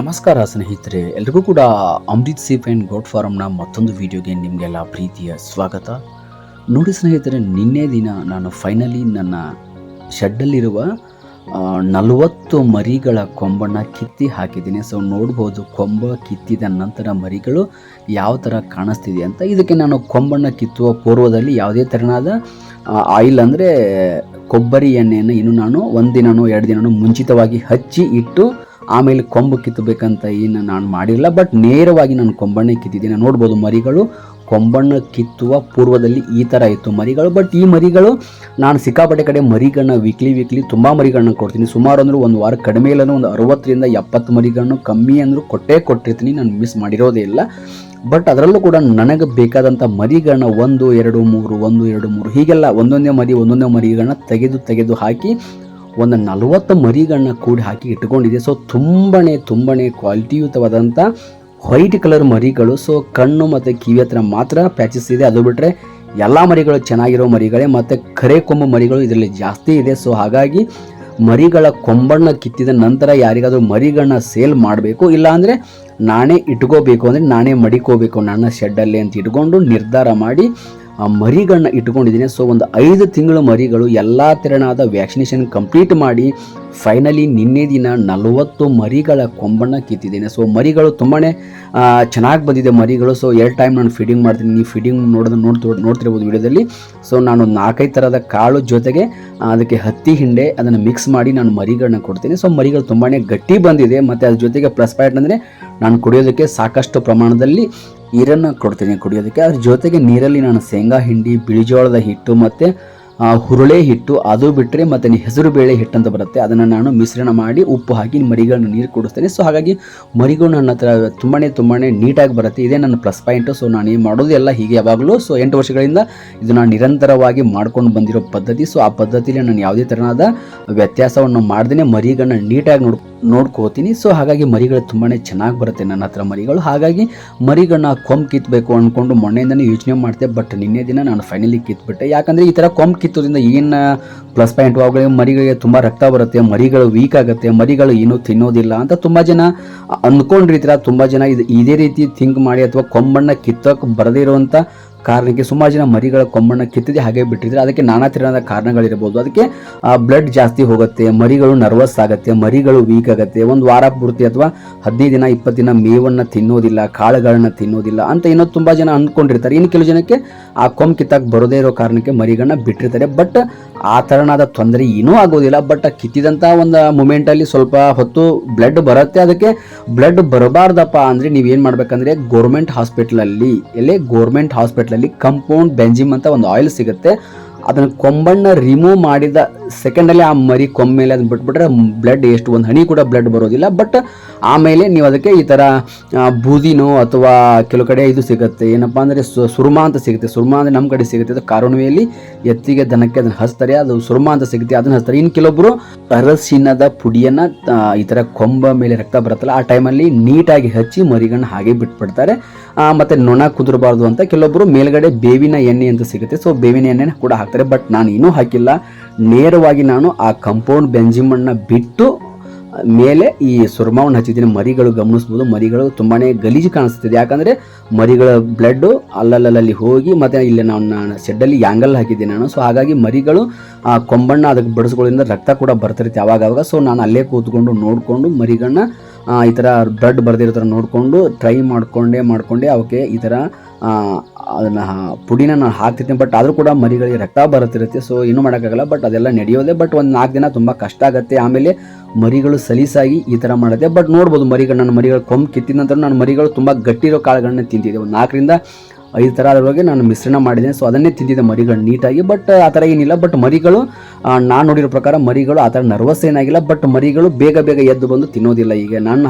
ನಮಸ್ಕಾರ ಸ್ನೇಹಿತರೆ, ಎಲ್ರಿಗೂ ಕೂಡ ಅಮೃತ್ ಸೀಪ್ ಆ್ಯಂಡ್ ಗೋಟ್ ಫಾರಮ್ನ ಮತ್ತೊಂದು ವಿಡಿಯೋಗೆ ನಿಮಗೆಲ್ಲ ಪ್ರೀತಿಯ ಸ್ವಾಗತ. ನೋಡಿ ಸ್ನೇಹಿತರೆ, ನಿನ್ನೆ ದಿನ ನಾನು ಫೈನಲಿ ನನ್ನ ಶೆಡ್ಡಲ್ಲಿರುವ 40 ಮರಿಗಳ ಕೊಂಬನ್ನು ಕಿತ್ತಿ ಹಾಕಿದ್ದೀನಿ. ಸೊ ನೋಡ್ಬೋದು ಕೊಂಬ ಕಿತ್ತಿದ ನಂತರ ಮರಿಗಳು ಯಾವ ಥರ ಕಾಣಿಸ್ತಿದೆ ಅಂತ. ಇದಕ್ಕೆ ನಾನು ಕೊಂಬನ್ನು ಕಿತ್ತುವ ಪೂರ್ವದಲ್ಲಿ ಯಾವುದೇ ಥರನಾದ ಆಯಿಲ್ ಅಂದರೆ ಕೊಬ್ಬರಿ ಎಣ್ಣೆಯನ್ನು ಇನ್ನು ನಾನು 1 ದಿನನೋ 2 ದಿನನೋ ಮುಂಚಿತವಾಗಿ ಹಚ್ಚಿ ಇಟ್ಟು ಆಮೇಲೆ ಕೊಂಬು ಕಿತ್ತಬೇಕಂತ ಏನು ನಾನು ಮಾಡಿರಲಿಲ್ಲ. ಬಟ್ ನೇರವಾಗಿ ನಾನು ಕೊಂಬಣ್ಣೆ ಕಿತ್ತಿದ್ದೀನಿ. ನೋಡ್ಬೋದು ಮರಿಗಳು ಕೊಂಬಣ್ಣು ಕಿತ್ತುವ ಪೂರ್ವದಲ್ಲಿ ಈ ಥರ ಇತ್ತು ಮರಿಗಳು. ಬಟ್ ಈ ಮರಿಗಳು ನಾನು ಸಿಕ್ಕಾಪಟ್ಟೆ ಕಡೆ ಮರಿಗಳನ್ನ ವೀಕ್ಲಿ ತುಂಬ ಮರಿಗಳನ್ನ ಕೊಡ್ತೀನಿ. ಸುಮಾರು ಅಂದ್ರೆ ಒಂದು ವಾರ ಕಡಿಮೆ ಇಲ್ಲ ಒಂದು 60ರಿಂದ 70 ಮರಿಗಳನ್ನು ಕಮ್ಮಿ ಅಂದರೂ ಕೊಟ್ಟಿರ್ತೀನಿ. ನಾನು ಮಿಸ್ ಮಾಡಿರೋದೇ ಇಲ್ಲ. ಬಟ್ ಅದರಲ್ಲೂ ಕೂಡ ನನಗೆ ಬೇಕಾದಂಥ ಮರಿಗಳನ್ನ 1 2 3 ಹೀಗೆಲ್ಲ ಒಂದೊಂದೇ ಮರಿಗಳನ್ನ ತೆಗೆದು ಹಾಕಿ ಒಂದು 40 ಮರಿಗಳನ್ನ ಕೂಡಿ ಹಾಕಿ ಇಟ್ಕೊಂಡಿದೆ. ಸೊ ತುಂಬಾ ಕ್ವಾಲಿಟಿಯುತವಾದಂಥ ವೈಟ್ ಕಲರ್ ಮರಿಗಳು. ಸೊ ಕಣ್ಣು ಮತ್ತು ಕಿವಿ ಹತ್ರ ಮಾತ್ರ ಪ್ಯಾಚಸ್ ಇದೆ. ಅದು ಬಿಟ್ಟರೆ ಎಲ್ಲ ಮರಿಗಳು ಚೆನ್ನಾಗಿರೋ ಮರಿಗಳೇ, ಮತ್ತು ಕರೆ ಕೊಂಬು ಮರಿಗಳು ಇದರಲ್ಲಿ ಜಾಸ್ತಿ ಇದೆ. ಸೊ ಹಾಗಾಗಿ ಮರಿಗಳ ಕೊಂಬಣ್ಣ ಕಿತ್ತಿದ ನಂತರ ಯಾರಿಗಾದರೂ ಮರಿಗಳನ್ನ ಸೇಲ್ ಮಾಡಬೇಕು, ಇಲ್ಲಾಂದರೆ ನಾನೇ ಇಟ್ಕೋಬೇಕು ಅಂದರೆ ನಾನೇ ಮಡಿಕೋಬೇಕು ನನ್ನ ಶೆಡ್ಡಲ್ಲಿ ಅಂತ ಇಟ್ಕೊಂಡು ನಿರ್ಧಾರ ಮಾಡಿ ಮರಿಗಳನ್ನ ಇಟ್ಕೊಂಡಿದ್ದೀನಿ. ಸೊ ಒಂದು 5 ತಿಂಗಳು ಮರಿಗಳು ಎಲ್ಲ ತೆರನಾದ ವ್ಯಾಕ್ಸಿನೇಷನ್ ಕಂಪ್ಲೀಟ್ ಮಾಡಿ ಫೈನಲಿ ನಿನ್ನೆ ದಿನ 40 ಮರಿಗಳ ಕೊಂಬನ್ನು ಕಿತ್ತಿದ್ದೇನೆ. ಸೊ ಮರಿಗಳು ತುಂಬಾ ಚೆನ್ನಾಗಿ ಬಂದಿದೆ ಮರಿಗಳು. ಸೊ 2 ಟೈಮ್ ನಾನು ಫೀಡಿಂಗ್ ಮಾಡ್ತೀನಿ. ನೀವು ಫೀಡಿಂಗ್ ನೋಡ್ತಿರ್ಬೋದು ವಿಡಿಯೋದಲ್ಲಿ. ಸೊ ನಾನು 4-5 ಥರದ ಕಾಳು ಜೊತೆಗೆ ಅದಕ್ಕೆ ಹತ್ತಿ ಹಿಂಡೆ ಅದನ್ನು ಮಿಕ್ಸ್ ಮಾಡಿ ನಾನು ಮರಿಗಳನ್ನ ಕೊಡ್ತೀನಿ. ಸೊ ಮರಿಗಳು ತುಂಬಾ ಗಟ್ಟಿ ಬಂದಿದೆ. ಮತ್ತು ಅದ್ರ ಜೊತೆಗೆ ಪ್ಲಸ್ ಪಾಯಿಂಟ್ ಅಂದರೆ ನಾನು ಕುಡಿಯೋದಕ್ಕೆ ಸಾಕಷ್ಟು ಪ್ರಮಾಣದಲ್ಲಿ ನೀರನ್ನು ಕೊಡ್ತೀನಿ ಕುಡಿಯೋದಕ್ಕೆ. ಅದ್ರ ಜೊತೆಗೆ ನೀರಲ್ಲಿ ನಾನು ಶೇಂಗಾ ಹಿಂಡಿ, ಬಿಳಿಜೋಳದ ಹಿಟ್ಟು ಮತ್ತು ಹುರುಳೆ ಹಿಟ್ಟು, ಅದು ಬಿಟ್ಟರೆ ಮತ್ತು ಹೆಸರು ಬೇಳೆ ಹಿಟ್ಟು ಅಂತ ಬರುತ್ತೆ, ಅದನ್ನು ನಾನು ಮಿಶ್ರಣ ಮಾಡಿ ಉಪ್ಪು ಹಾಕಿ ಮರಿಗಳನ್ನ ನೀರು ಕೊಡಿಸ್ತೇನೆ. ಸೊ ಹಾಗಾಗಿ ಮರಿಗಳು ನನ್ನ ಹತ್ರ ತುಂಬಾ ನೀಟಾಗಿ ಬರುತ್ತೆ. ಇದೇ ನನ್ನ ಪ್ಲಸ್ ಪಾಯಿಂಟು. ಸೊ ನಾನು ಏನು ಮಾಡೋದೆಲ್ಲ ಹೀಗೆ ಯಾವಾಗಲೂ. ಸೊ 8 ವರ್ಷಗಳಿಂದ ಇದು ನಾನು ನಿರಂತರವಾಗಿ ಮಾಡ್ಕೊಂಡು ಬಂದಿರೋ ಪದ್ಧತಿ. ಸೊ ಆ ಪದ್ಧತಿಯಲ್ಲಿ ನಾನು ಯಾವುದೇ ಥರನಾದ ವ್ಯತ್ಯಾಸವನ್ನು ಮಾಡ್ದೇ ಮರಿಗಳನ್ನ ನೀಟಾಗಿ ನೋಡ್ಕೋತೀನಿ. ಸೊ ಹಾಗಾಗಿ ಮರಿಗಳು ತುಂಬಾ ಚೆನ್ನಾಗಿ ಬರುತ್ತೆ ನನ್ನ ಹತ್ರ ಮರಿಗಳು. ಹಾಗಾಗಿ ಮರಿಗಳನ್ನ ಕೊಂಬು ಕಿತ್ತಬೇಕು ಅಂದ್ಕೊಂಡು ಮೊನ್ನೆಯಿಂದನೇ ಯೋಚನೆ ಮಾಡ್ತೆ. ಬಟ್ ನಿನ್ನೆ ದಿನ ನಾನು ಫೈನಲಿ ಕಿತ್ಬಿಟ್ಟೆ. ಯಾಕಂದರೆ ಈ ಥರ ಕೊಂಬು ಕಿತ್ತೋದ್ರಿಂದ ಏನು ಪ್ಲಸ್ ಪಾಯಿಂಟ್, ಅವುಗಳಿಗೆ ಮರಿಗಳಿಗೆ ತುಂಬ ರಕ್ತ ಬರುತ್ತೆ, ಮರಿಗಳು ವೀಕ್ ಆಗುತ್ತೆ, ಮರಿಗಳು ಏನೂ ತಿನ್ನೋದಿಲ್ಲ ಅಂತ ತುಂಬ ಜನ ಅಂದ್ಕೊಂಡಿರ್ತೀರ. ತುಂಬ ಜನ ಇದೇ ರೀತಿ ಥಿಂಕ್ ಮಾಡಿ ಅಥವಾ ಕೊಂಬಣ್ಣ ಕಿತ್ತೋಕೆ ಬರದೇ ಇರುವಂಥ ಕಾರಣಕ್ಕೆ ಸುಮಾರು ಜನ ಮರಿಗಳ ಕೊಂಬಣ್ಣ ಕಿತ್ತದೆ ಹಾಗೆ ಬಿಟ್ಟಿದ್ರೆ. ಅದಕ್ಕೆ ನಾನಾ ಥರದ ಕಾರಣಗಳಿರ್ಬೋದು. ಅದಕ್ಕೆ ಬ್ಲಡ್ ಜಾಸ್ತಿ ಹೋಗುತ್ತೆ, ಮರಿಗಳು ನರ್ವಸ್ ಆಗುತ್ತೆ, ಮರಿಗಳು ವೀಕ್ ಆಗುತ್ತೆ, ಒಂದು ವಾರ ಪೂರ್ತಿ ಅಥವಾ 15 ದಿನ 20 ದಿನ ಮೇವನ್ನು ತಿನ್ನೋದಿಲ್ಲ, ಕಾಳುಗಳನ್ನ ತಿನ್ನೋದಿಲ್ಲ ಅಂತ ಏನೋ ತುಂಬ ಜನ ಅಂದ್ಕೊಂಡಿರ್ತಾರೆ. ಇನ್ನು ಕೆಲವು ಜನಕ್ಕೆ ಆ ಕೊಂಬು ಕಿತ್ತಾಕ್ ಬರೋದೇ ಇರೋ ಕಾರಣಕ್ಕೆ ಮರಿಗಳನ್ನ ಬಿಟ್ಟಿರ್ತಾರೆ. ಬಟ್ ಆ ಥರನಾದ ತೊಂದರೆ ಏನೂ ಆಗೋದಿಲ್ಲ. ಬಟ್ ಕಿತ್ತಿದಂಥ ಒಂದು ಮೂಮೆಂಟಲ್ಲಿ ಸ್ವಲ್ಪ ಹೊತ್ತು ಬ್ಲಡ್ ಬರುತ್ತೆ. ಅದಕ್ಕೆ ಬ್ಲಡ್ ಬರಬಾರ್ದಪ್ಪ ಅಂದರೆ ನೀವೇನು ಮಾಡಬೇಕಂದ್ರೆ ಗೌರ್ಮೆಂಟ್ ಹಾಸ್ಪಿಟ್ಲಲ್ಲಿ ಕಂಪೌಂಡ್ ಬೆಂಜಿಮ್ ಅಂತ ಒಂದು ಆಯಿಲ್ ಸಿಗುತ್ತೆ. ಅದನ್ನು ಕೊಂಬಣ್ಣ ರಿಮೂವ್ ಮಾಡಿದ ಸೆಕೆಂಡಲ್ಲಿ ಆ ಮರಿ ಕೊಂಬ ಮೇಲೆ ಅದನ್ನ ಬಿಟ್ಬಿಟ್ರೆ ಬ್ಲಡ್ ಎಷ್ಟು ಒಂದು ಹನಿ ಕೂಡ ಬ್ಲಡ್ ಬರೋದಿಲ್ಲ. ಬಟ್ ಆಮೇಲೆ ನೀವು ಅದಕ್ಕೆ ಈ ಥರ ಬೂದಿನೋ ಅಥವಾ ಕೆಲವು ಕಡೆ ಇದು ಸಿಗುತ್ತೆ, ಏನಪ್ಪ ಅಂದರೆ ಸುರ್ಮಾ ಅಂತ ಸಿಗುತ್ತೆ. ಸುರ್ಮಾ ಅಂದರೆ ನಮ್ಮ ಕಡೆ ಸಿಗುತ್ತೆ, ಅದು ಕಾರುಣಿವೆಯಲ್ಲಿ ಎತ್ತಿಗೆ ದನಕ್ಕೆ ಅದನ್ನು ಹಚ್ತಾರೆ, ಅದು ಸುರ್ಮಾ ಅಂತ ಸಿಗುತ್ತೆ, ಅದನ್ನು ಹಚ್ತಾರೆ. ಇನ್ನು ಕೆಲವೊಬ್ಬರು ಅರಸಿನದ ಪುಡಿಯನ್ನು ಈ ಥರ ಕೊಂಬ ಮೇಲೆ ರಕ್ತ ಬರುತ್ತಲ್ಲ ಆ ಟೈಮಲ್ಲಿ ನೀಟಾಗಿ ಹಚ್ಚಿ ಮರಿಗಳನ್ನ ಹಾಗೆ ಬಿಟ್ಬಿಡ್ತಾರೆ. ಮತ್ತು ನೊಣ ಕುದುರಬಾರ್ದು ಅಂತ ಕೆಲವೊಬ್ಬರು ಮೇಲ್ಗಡೆ ಬೇವಿನ ಎಣ್ಣೆ ಅಂತ ಸಿಗುತ್ತೆ. ಸೊ ಬೇವಿನ ಎಣ್ಣೆನ ಕೂಡ ಹಾಕ್ತಾರೆ. ಬಟ್ ನಾನು ಇನ್ನೂ ಹಾಕಿಲ್ಲ. ನೇರವಾಗಿ ನಾನು ಆ ಕಂಪೌಂಡ್ ಬೆಂಜಿಮನ್ನು ಬಿಟ್ಟು ಮೇಲೆ ಈ ಸುರ್ಮಾವನ್ನು ಹಚ್ಚಿದ್ದೀನಿ. ಮರಿಗಳು ಗಮನಿಸ್ಬೋದು, ಮರಿಗಳು ತುಂಬಾ ಗಲೀಜು ಕಾಣಿಸ್ತಿದೆ. ಯಾಕಂದರೆ ಮರಿಗಳ ಬ್ಲಡ್ಡು ಅಲ್ಲಲ್ಲಿ ಹೋಗಿ ಮತ್ತು ಇಲ್ಲಿ ನಾನು ಶೆಡ್ಡಲ್ಲಿ ಯಾಂಗಲ್ ಹಾಕಿದ್ದೀನಿ ನಾನು. ಸೊ ಹಾಗಾಗಿ ಮರಿಗಳು ಆ ಕೊಂಬಣ್ಣ ಅದಕ್ಕೆ ಬಡಿಸ್ಕೊಳ್ಳೋದ್ರಿಂದ ರಕ್ತ ಕೂಡ ಬರ್ತಿರುತ್ತೆ ಆವಾಗ. ಸೊ ನಾನು ಅಲ್ಲೇ ಕೂತ್ಕೊಂಡು ನೋಡಿಕೊಂಡು ಮರಿಗಳನ್ನ ಈ ಥರ ಬ್ಲಡ್ ಬರ್ದಿರೋ ಥರ ನೋಡಿಕೊಂಡು ಟ್ರೈ ಮಾಡ್ಕೊಂಡೆ ಅವಕ್ಕೆ ಈ ಥರ ಅದನ್ನು ಪುಡಿನ ನಾನು ಹಾಕ್ತಿರ್ತೀನಿ. ಬಟ್ ಆದರೂ ಕೂಡ ಮರಿಗಳಿಗೆ ರಕ್ತ ಬರುತ್ತಿರುತ್ತೆ. ಸೊ ಏನೂ ಮಾಡೋಕ್ಕಾಗಲ್ಲ. ಬಟ್ ಅದೆಲ್ಲ ನಡೆಯೋದೆ. ಬಟ್ ಒಂದು 4 ದಿನ ತುಂಬ ಕಷ್ಟ ಆಗುತ್ತೆ. ಆಮೇಲೆ ಮರಿಗಳು ಸಲೀಸಾಗಿ ಈ ಥರ ಮಾಡುತ್ತೆ. ಬಟ್ ನೋಡ್ಬೋದು ನನ್ನ ಮರಿಗಳು ಕೊಂಬು ಕಿತ್ತಿದ ನಂತರ ನನ್ನ ಮರಿಗಳು ತುಂಬ ಗಟ್ಟಿರೋ ಕಾಳುಗಳನ್ನ ತಿಂತಿದೆ. ಒಂದು 4ರಿಂದ 5 ಥರ ಅದರೊಳಗೆ ನಾನು ಮಿಶ್ರಣ ಮಾಡಿದ್ದೇನೆ. ಸೊ ಅದನ್ನೇ ತಿಂದಿದೆ ಮರಿಗಳು ನೀಟಾಗಿ. ಬಟ್ ಆ ಥರ ಏನಿಲ್ಲ. ಬಟ್ ಮರಿಗಳು ನಾನು ನೋಡಿರೋ ಪ್ರಕಾರ ಮರಿಗಳು ಆ ಥರ ನರ್ವಸ್ ಏನಾಗಿಲ್ಲ. ಬಟ್ ಮರಿಗಳು ಬೇಗ ಎದ್ದು ಬಂದು ತಿನ್ನೋದಿಲ್ಲ. ಈಗ ನಾನು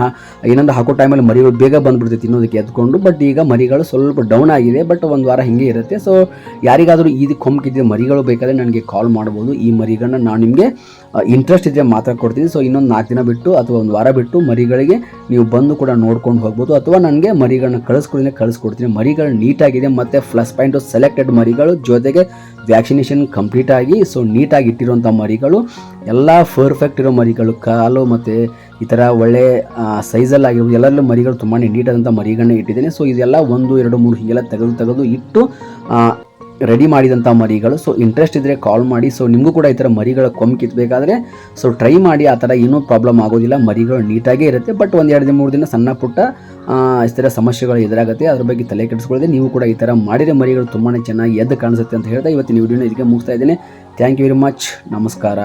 ಇನ್ನೊಂದು ಹಾಕೋ ಟೈಮಲ್ಲಿ ಮರಿಗಳು ಬೇಗ ಬಂದುಬಿಡುತ್ತೆ ತಿನ್ನೋದಕ್ಕೆ ಎದ್ಕೊಂಡು. ಬಟ್ ಈಗ ಮರಿಗಳು ಸ್ವಲ್ಪ ಡೌನ್ ಆಗಿದೆ. ಬಟ್ ಒಂದು ವಾರ ಹಿಂಗೆ ಇರುತ್ತೆ. ಸೊ ಯಾರಿಗಾದರೂ ಇದು ಕೊಂಬು ಕಿತ್ತಿದ ಮರಿಗಳು ಬೇಕಾದರೆ ನನಗೆ ಕಾಲ್ ಮಾಡ್ಬೋದು. ಈ ಮರಿಗಳನ್ನ ನಾನು ನಿಮಗೆ ಇಂಟ್ರೆಸ್ಟ್ ಇದ್ದರೆ ಮಾತ್ರ ಕೊಡ್ತೀನಿ. ಸೊ ಇನ್ನೊಂದು 4 ದಿನ ಬಿಟ್ಟು ಅಥವಾ ಒಂದು ವಾರ ಬಿಟ್ಟು ಮರಿಗಳಿಗೆ ನೀವು ಬಂದು ಕೂಡ ನೋಡ್ಕೊಂಡು ಹೋಗ್ಬೋದು. ಅಥವಾ ನನಗೆ ಮರಿಗಳನ್ನ ಕಳಿಸ್ಕೊಡ್ತೀನಿ. ಮರಿಗಳು ನೀಟಾಗಿ ನೀಟಾಗಿದೆ ಮತ್ತು ಪ್ಲಸ್ ಪಾಯಿಂಟು ಸೆಲೆಕ್ಟೆಡ್ ಮರಿಗಳು, ಜೊತೆಗೆ ವ್ಯಾಕ್ಸಿನೇಷನ್ ಕಂಪ್ಲೀಟ್ ಆಗಿ ಸೊ ನೀಟಾಗಿ ಇಟ್ಟಿರುವಂಥ ಮರಿಗಳು, ಎಲ್ಲ ಪರ್ಫೆಕ್ಟ್ ಇರೋ ಮರಿಗಳು, ಕಾಲು ಮತ್ತು ಈ ಥರ ಒಳ್ಳೆ ಸೈಜಲ್ಲಾಗಿರ್ಬೋದು ಎಲ್ಲರಲ್ಲೂ ಮರಿಗಳು ತುಂಬಾ ನೀಟಾದಂಥ ಮರಿಗಳನ್ನ ಇಟ್ಟಿದ್ದೇನೆ. ಸೊ ಇದೆಲ್ಲ 1, 2, 3 ಹೀಗೆಲ್ಲ ತೆಗೆದು ಇಟ್ಟು ರೆಡಿ ಮಾಡಿದಂಥ ಮರಿಗಳು. ಸೊ ಇಂಟ್ರೆಸ್ಟ್ ಇದ್ದರೆ ಕಾಲ್ ಮಾಡಿ. ಸೊ ನಿಮಗೂ ಕೂಡ ಈ ಥರ ಮರಿಗಳ ಕೊಂಬು ಕಿತ್ತಬೇಕಾದ್ರೆ ಸೊ ಟ್ರೈ ಮಾಡಿ. ಆ ಥರ ಏನೂ ಪ್ರಾಬ್ಲಮ್ ಆಗೋದಿಲ್ಲ, ಮರಿಗಳು ನೀಟಾಗೇ ಇರುತ್ತೆ. ಬಟ್ 1-2-3 ದಿನ ಸಣ್ಣ ಪುಟ್ಟ ಈ ಥರ ಸಮಸ್ಯೆಗಳು ಎದುರಾಗುತ್ತೆ, ಅದ್ರ ಬಗ್ಗೆ ತಲೆ ಕೆಡಿಸ್ಕೊಳ್ಳದೆ ನೀವು ಕೂಡ ಈ ಥರ ಮಾಡಿರೋ ಮರಿಗಳು ತುಂಬಾ ಚೆನ್ನಾಗಿ ಎದ್ದು ಕಾಣಿಸುತ್ತೆ ಅಂತ ಹೇಳ್ತಾ ಇವತ್ತಿನ ವಿಡಿಯೋನ ಇದಕ್ಕೆ ಮುಗಿಸ್ತಾ ಇದ್ದೇನೆ. Thank you very much. ನಮಸ್ಕಾರ.